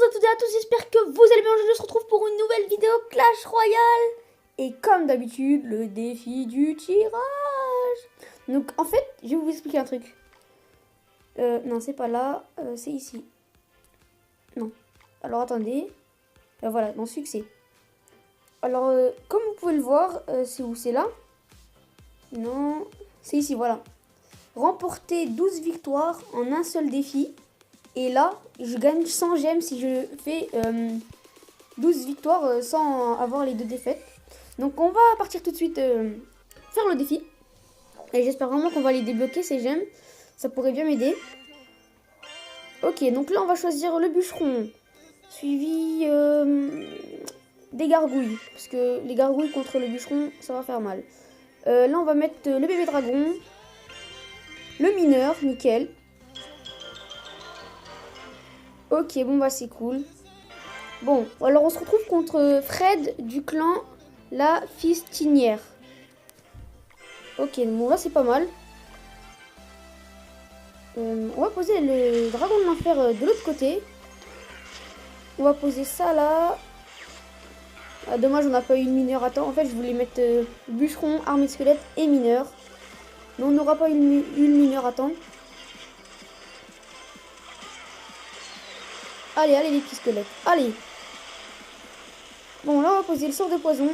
à toutes et à tous, j'espère que vous allez bien. Aujourd'hui, on se retrouve pour une nouvelle vidéo Clash Royale. Et comme d'habitude, le défi du tirage. Donc en fait, je vais vous expliquer un truc. Non, c'est pas là, c'est ici. Non. Alors attendez. Voilà, dans succès. Alors, comme vous pouvez le voir, c'est où? C'est là? Non, c'est ici, voilà. Remporter 12 victoires en un seul défi. Et là, je gagne 100 gemmes si je fais 12 victoires sans avoir les 2 défaites. Donc on va partir tout de suite faire le défi. Et j'espère vraiment qu'on va les débloquer ces gemmes. Ça pourrait bien m'aider. Ok, donc là on va choisir le bûcheron. Suivi des gargouilles. Parce que les gargouilles contre le bûcheron, ça va faire mal. Là on va mettre le bébé dragon. Le mineur, nickel. Ok, bon bah c'est cool. Bon, alors on se retrouve contre Fred du clan La Fistinière. Ok, bon là c'est pas mal. On va poser le dragon de l'enfer de l'autre côté. On va poser ça là. Ah, dommage, on n'a pas eu une mineure à temps. En fait, je voulais mettre bûcheron, armée de squelette et mineur. Mais on n'aura pas une mineure à temps. Allez, allez les petits squelettes. Allez. Bon, là, on va poser le sort de poison.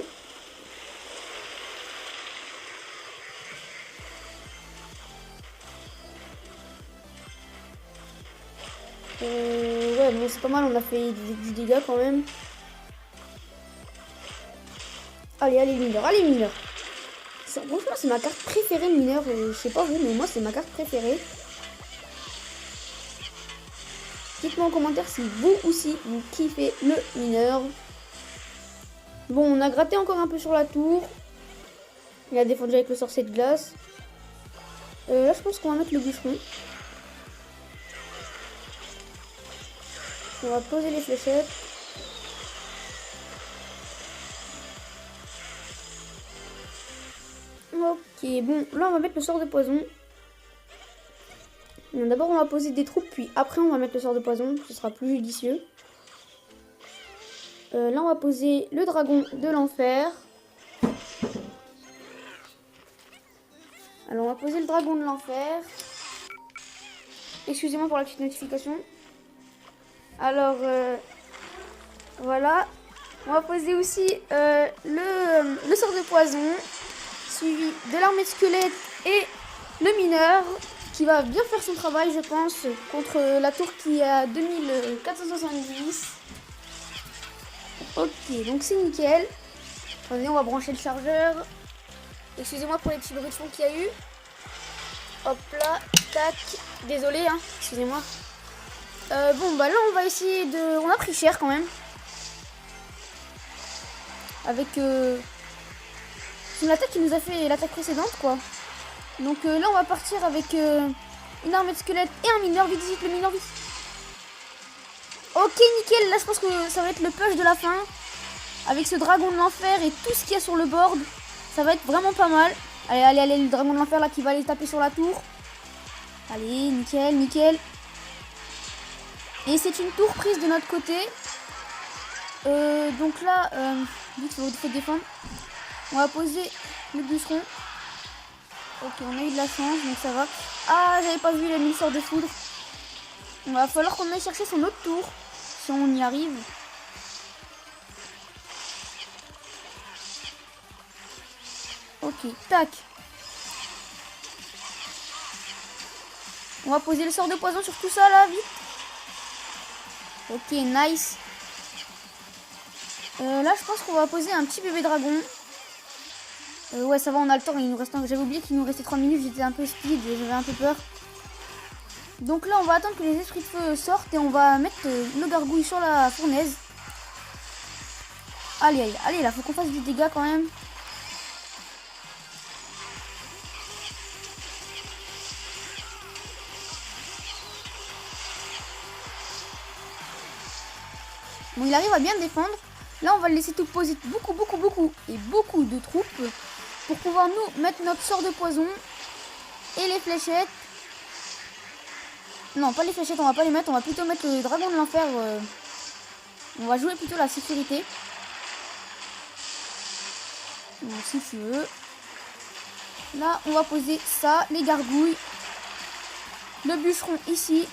Ouais, bon, c'est pas mal, on a fait du dégât quand même. Allez, allez, mineur, allez, mineur. Franchement, c'est ma carte préférée, mineur. Je sais pas vous, mais moi, c'est ma carte préférée. Dites-moi en commentaire si vous aussi, vous kiffez le mineur. Bon, on a gratté encore un peu sur la tour. Il a défendu avec le sorcier de glace. Là, je pense qu'on va mettre le bûcheron. On va poser les fléchettes. Ok, bon, là, on va mettre le sort de poison. D'abord, on va poser des troupes, puis après, on va mettre le sort de poison. Ce sera plus judicieux. Là, on va poser le dragon de l'enfer. Alors, on va poser le dragon de l'enfer. Excusez-moi pour la petite notification. Alors, voilà. On va poser aussi le sort de poison, suivi de l'armée de squelette et le mineur, qui va bien faire son travail, je pense, contre la tour qui est à 2470. Ok, donc c'est nickel. Attendez, on va brancher le chargeur. Excusez-moi pour les petits bruits de fond qu'il y a eu. Hop là, tac. Désolé, hein, excusez-moi. Bon, bah là, on va essayer de... On a pris cher quand même. Avec c'est l'attaque qui nous a fait l'attaque précédente, quoi. Donc là, on va partir avec une armée de squelettes et un mineur. Vite, vite, le mineur, vite. Ok, nickel. Là, je pense que ça va être le push de la fin. Avec ce dragon de l'enfer et tout ce qu'il y a sur le board. Ça va être vraiment pas mal. Allez, allez, allez, le dragon de l'enfer là qui va aller taper sur la tour. Allez, nickel, nickel. Et c'est une tour prise de notre côté. Donc là, vite, il faut défendre. On va poser le bûcheron. Ok, on a eu de la chance, donc ça va. Ah, j'avais pas vu l'ennemi sort de foudre. Il va falloir qu'on aille chercher son autre tour, si on y arrive. Ok, tac. On va poser le sort de poison sur tout ça, là, vite. Ok, nice. Là, je pense qu'on va poser un petit bébé dragon. Ouais, ça va, on a le temps. Il nous reste... J'avais oublié qu'il nous restait 3 minutes. J'étais un peu speed, j'avais un peu peur. Donc là, on va attendre que les esprits de feu sortent et on va mettre le gargouille sur la fournaise. Allez, allez, allez, là, faut qu'on fasse du dégât quand même. Bon, il arrive à bien défendre. Là, on va le laisser tout poser beaucoup de troupes pour pouvoir nous mettre notre sort de poison et les fléchettes. Non, pas les fléchettes, on va pas les mettre. On va plutôt mettre le dragon de l'enfer On va jouer plutôt la sécurité. Donc, si tu veux. Là, on va poser ça, les gargouilles. Le bûcheron ici.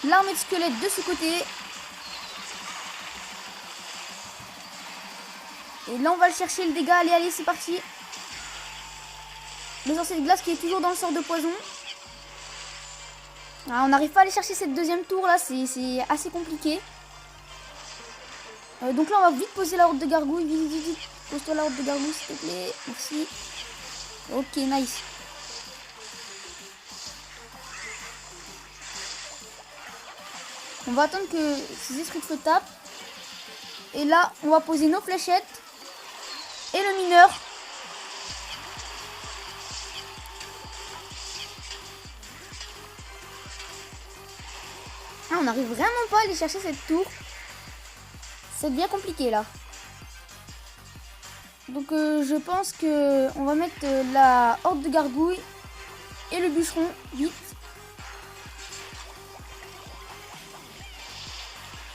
L'armée de squelettes de ce côté. Et là, on va le chercher, le dégât. Allez, allez, c'est parti. Le sorcier de glace qui est toujours dans le sort de poison. Ah, on n'arrive pas à aller chercher cette deuxième tour là, c'est assez compliqué. Donc là, on va vite poser la horde de gargouilles. Vite, vite, vite. Pose-toi la horde de gargouilles, s'il te plaît. Merci. Ok, nice. On va attendre que ces esprits de feu tapent. Et là, on va poser nos fléchettes. Et le mineur. Ah, on n'arrive vraiment pas à aller chercher cette tour. Ça devient compliqué là. Donc je pense que on va mettre la horde de gargouilles et le bûcheron vite.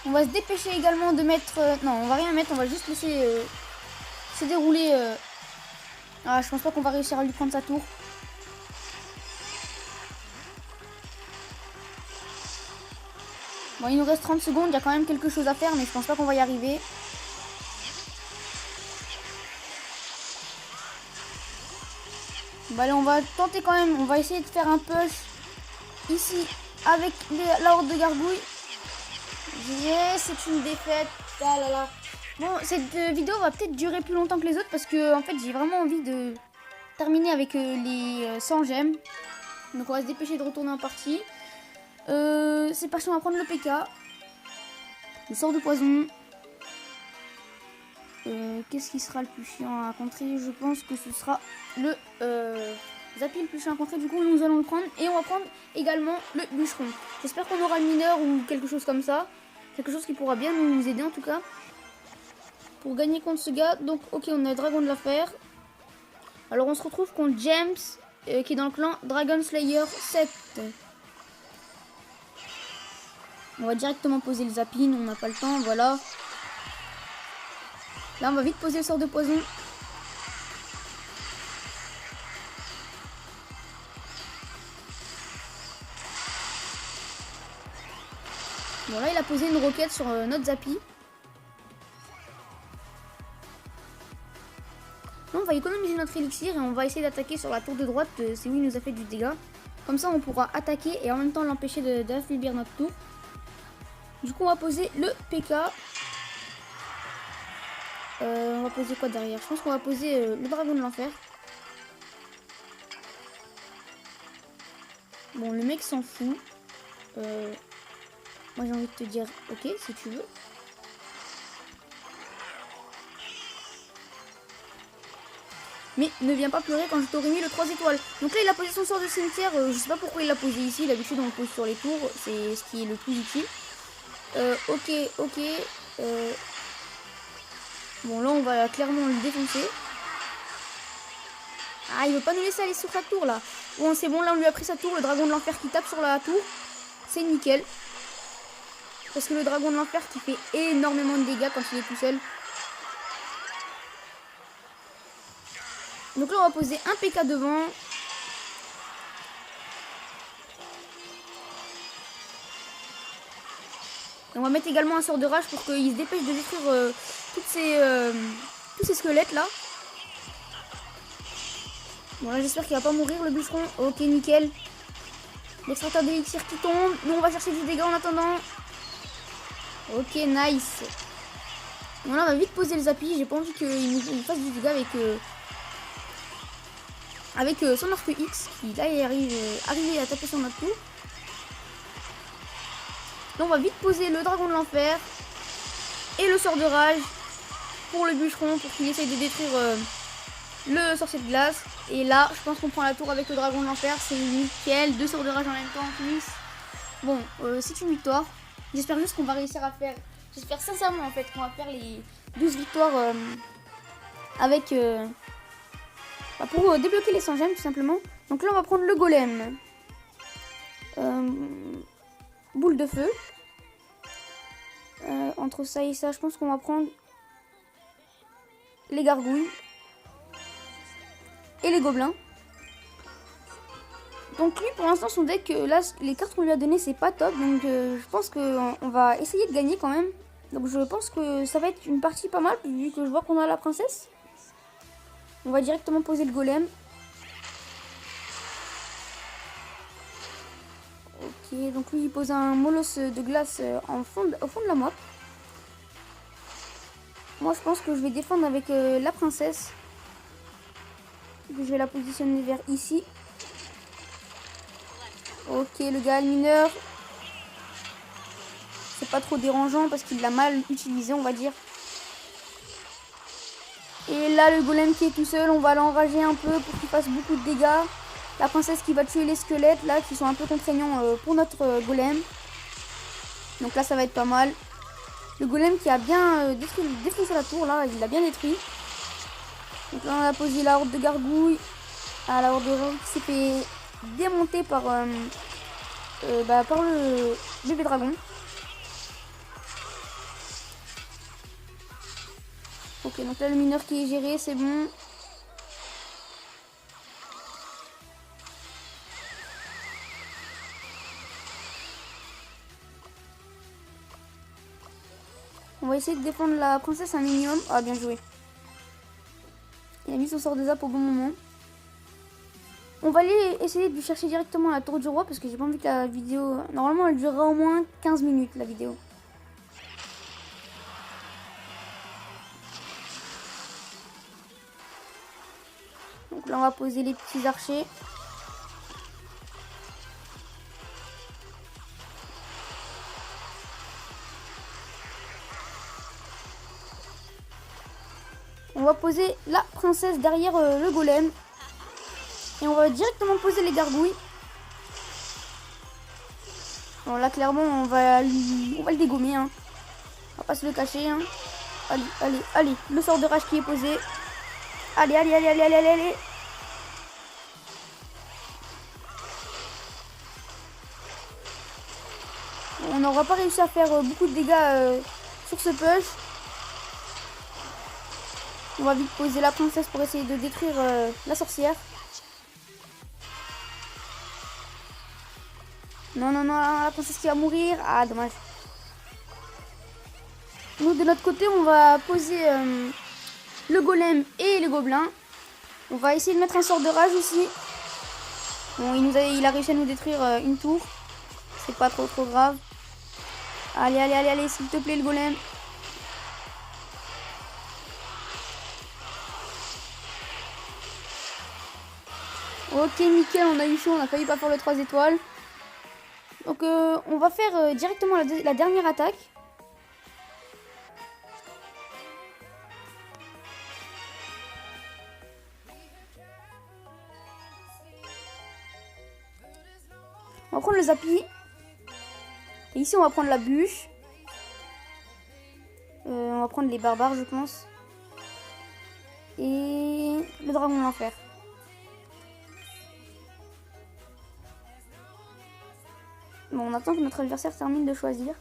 On va se dépêcher également de mettre... non, on va rien mettre, on va juste laisser se dérouler. Ah, je pense pas qu'on va réussir à lui prendre sa tour. Bon, il nous reste 30 secondes, il y a quand même quelque chose à faire, mais je pense pas qu'on va y arriver. Bon, allez, on va tenter quand même, on va essayer de faire un push ici avec la horde de gargouilles. Yes, c'est une défaite. Ah là là. Bon, cette vidéo va peut-être durer plus longtemps que les autres parce que en fait j'ai vraiment envie de terminer avec les 100 gemmes. Donc on va se dépêcher de retourner en partie. C'est parti, on va prendre le PK. Le sort de poison. Qu'est-ce qui sera le plus chiant à contrer? Je pense que ce sera le Zappy le plus chiant à contrer. Du coup nous allons le prendre. Et on va prendre également le bûcheron. J'espère qu'on aura le mineur ou quelque chose comme ça. Quelque chose qui pourra bien nous aider en tout cas. Pour gagner contre ce gars. Donc ok, on a Dragon de l'Enfer. Alors on se retrouve contre James qui est dans le clan Dragon Slayer 7. On va directement poser le zapping, on n'a pas le temps, voilà. Là on va vite poser le sort de poison. Bon là il a posé une roquette sur notre Zappy. Là, on va économiser notre élixir et on va essayer d'attaquer sur la tour de droite, c'est où il nous a fait du dégât. Comme ça on pourra attaquer et en même temps l'empêcher d'affaiblir notre tour. Du coup on va poser le PK. On va poser quoi derrière? Je pense qu'on va poser le dragon de l'enfer. Bon, le mec s'en fout. Moi j'ai envie de te dire ok si tu veux. Mais ne viens pas pleurer quand je t'aurais mis le 3 étoiles. Donc là il a posé son sort de cimetière. Je sais pas pourquoi il l'a posé ici. D'habitude on le pose sur les tours. C'est ce qui est le plus utile. Ok. Bon là on va clairement le défoncer. Ah il veut pas nous laisser aller sur sa tour là. Bon c'est bon, là on lui a pris sa tour. Le dragon de l'enfer qui tape sur la tour. C'est nickel. Parce que le dragon de l'enfer qui fait énormément de dégâts quand il est tout seul. Donc là on va poser un PK devant. Et on va mettre également un sort de rage pour qu'il se dépêche de détruire tous ces squelettes là. Bon là j'espère qu'il va pas mourir le bûcheron. Ok nickel. L'extracteur d'élixir qui tombe. Nous on va chercher du dégât en attendant. Ok nice. Bon là on va vite poser le Zappy. J'ai pas envie qu'il nous fasse du dégât avec son arc X qui là est arrivé à taper sur notre tour. Là on va vite poser le dragon de l'enfer et le sort de rage pour le bûcheron pour qu'il essaye de détruire le sorcier de glace. Et là je pense qu'on prend la tour avec le dragon de l'enfer. C'est nickel, 2 sorts de rage en même temps en plus. Bon c'est une victoire. J'espère juste qu'on va réussir à faire, j'espère sincèrement en fait qu'on va faire les 12 victoires avec pour débloquer les 100 gemmes tout simplement. Donc là on va prendre le golem, boule de feu, entre ça et ça, je pense qu'on va prendre les gargouilles et les gobelins. Donc lui, pour l'instant, son deck, là, les cartes qu'on lui a données, c'est pas top. Donc je pense qu'on va essayer de gagner quand même. Donc je pense que ça va être une partie pas mal, vu que je vois qu'on a la princesse. On va directement poser le golem. Ok, donc lui, il pose un molosse de glace au fond de la map. Moi, je pense que je vais défendre avec la princesse. Je vais la positionner vers ici. Ok, le gars mineur. C'est pas trop dérangeant parce qu'il l'a mal utilisé, on va dire. Et là, le golem qui est tout seul, on va l'enrager un peu pour qu'il fasse beaucoup de dégâts. La princesse qui va tuer les squelettes, là, qui sont un peu contraignants pour notre golem. Donc là, ça va être pas mal. Le golem qui a bien défoncé la tour, là, il l'a bien détruit. Donc là, on a posé la horde de gargouilles. Ah, la horde de gargouilles qui s'est fait démonter par le bébé dragon. Ok, donc là, le mineur qui est géré, c'est bon. On va essayer de défendre la princesse un minimum. Ah, bien joué. Il a mis son sort de zap au bon moment. On va aller essayer de lui chercher directement la tour du roi parce que j'ai pas envie que la vidéo... Normalement, elle durera au moins 15 minutes, la vidéo. Donc là, on va poser les petits archers. On va poser la princesse derrière le golem. Et on va directement poser les gargouilles. Bon là clairement on va le dégommer. Hein. On va pas se le cacher. Hein. Allez, allez, allez. Le sort de rage qui est posé. Allez, allez, allez, allez, allez, allez. On n'aura pas réussi à faire beaucoup de dégâts sur ce push. On va vite poser la princesse pour essayer de détruire la sorcière. Non, non, non, la princesse qui va mourir. Ah, dommage. Nous, de notre côté, on va poser le golem et les gobelins. On va essayer de mettre un sort de rage aussi. Bon, il a réussi à nous détruire une tour. C'est pas trop grave. Allez, allez, allez, allez, s'il te plaît, le golem. Ok, nickel, on a eu chaud, on a failli pas faire le 3 étoiles. Donc, on va faire directement la dernière attaque. On va prendre le zapi. Et ici, on va prendre la bûche. On va prendre les barbares, je pense. Et le dragon de l'enfer. Bon, on attend que notre adversaire termine de choisir.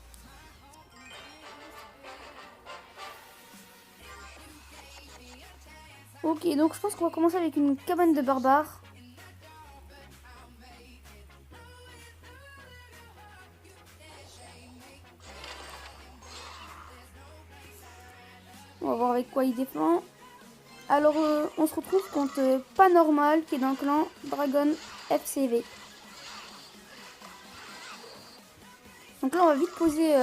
Ok, donc je pense qu'on va commencer avec une cabane de barbares. On va voir avec quoi il défend. Alors, on se retrouve contre Pas Normal, qui est dans le clan Dragon FCV. Donc là, on va vite poser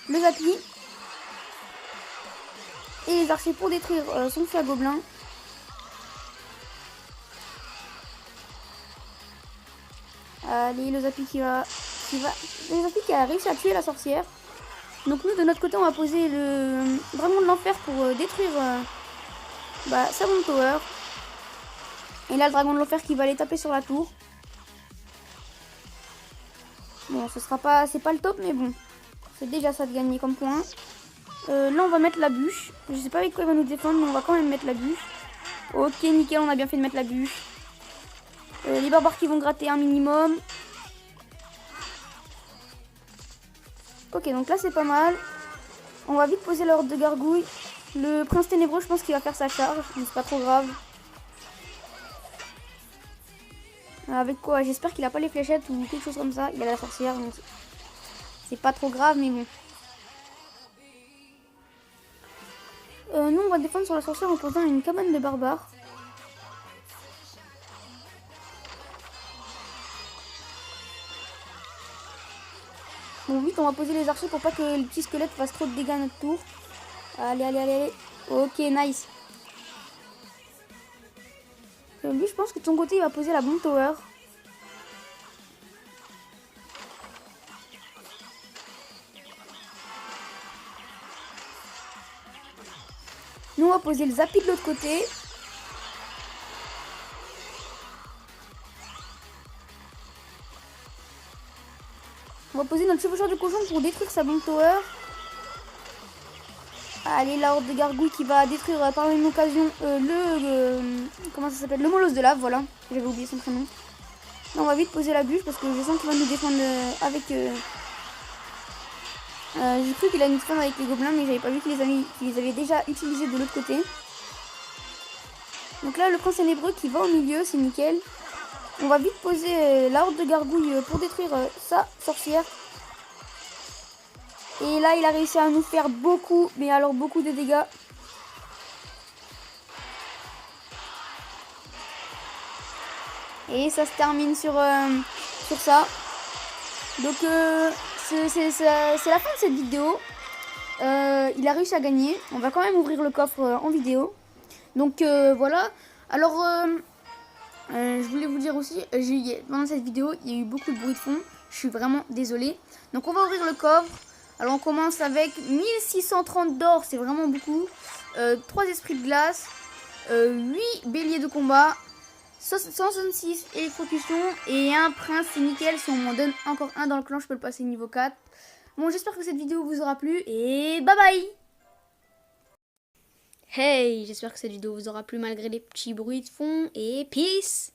le zapi. Et les archers pour détruire son feu à gobelin. Allez, le zapi le zapi qui a réussi à tuer la sorcière. Donc nous, de notre côté, on va poser le dragon de l'enfer pour détruire sa bombe tower. Et là, le dragon de l'enfer qui va aller taper sur la tour. Bon, c'est pas le top, mais bon. C'est déjà ça de gagner comme point. Là, on va mettre la bûche. Je sais pas avec quoi il va nous défendre, mais on va quand même mettre la bûche. Ok, nickel, on a bien fait de mettre la bûche. Les barbares qui vont gratter un minimum. Ok, donc là, c'est pas mal. On va vite poser la horde de gargouilles. Le prince ténébreux, je pense qu'il va faire sa charge, mais c'est pas trop grave. Avec quoi? J'espère qu'il a pas les fléchettes ou quelque chose comme ça. Il a la sorcière, donc c'est pas trop grave, mais bon. Nous, on va défendre sur la sorcière en posant une cabane de barbares. Bon, vite, on va poser les archers pour pas que le petit squelette fasse trop de dégâts à notre tour. Allez, allez, allez, allez. Ok, nice. Lui, je pense que de son côté, il va poser la bombe tower. Nous, on va poser le zapi de l'autre côté. On va poser notre chevaucheur de cochon pour détruire sa bombe tower. Allez, la horde de gargouilles qui va détruire par la même occasion comment ça s'appelle, le molosse de lave, voilà. J'avais oublié son prénom. Là, on va vite poser la bûche parce que je sens qu'il va nous défendre avec... j'ai cru qu'il allait nous défendre avec les gobelins, mais j'avais pas vu qu'il les avait déjà utilisés de l'autre côté. Donc là, le prince ténébreux qui va au milieu, c'est nickel. On va vite poser la horde de gargouilles pour détruire sa sorcière. Et là, il a réussi à nous faire beaucoup, mais alors beaucoup de dégâts. Et ça se termine sur ça. Donc, c'est la fin de cette vidéo. Il a réussi à gagner. On va quand même ouvrir le coffre en vidéo. Donc, voilà. Alors, je voulais vous dire aussi, pendant cette vidéo, il y a eu beaucoup de bruit de fond. Je suis vraiment désolée. Donc, on va ouvrir le coffre. Alors on commence avec 1630 d'or, c'est vraiment beaucoup. 3 esprits de glace, 8 béliers de combat, 166 électrocutions et un prince, c'est nickel. Si on m'en donne encore un dans le clan, je peux le passer niveau 4. Bon, j'espère que cette vidéo vous aura plu et bye bye. Hey, j'espère que cette vidéo vous aura plu malgré les petits bruits de fond et peace.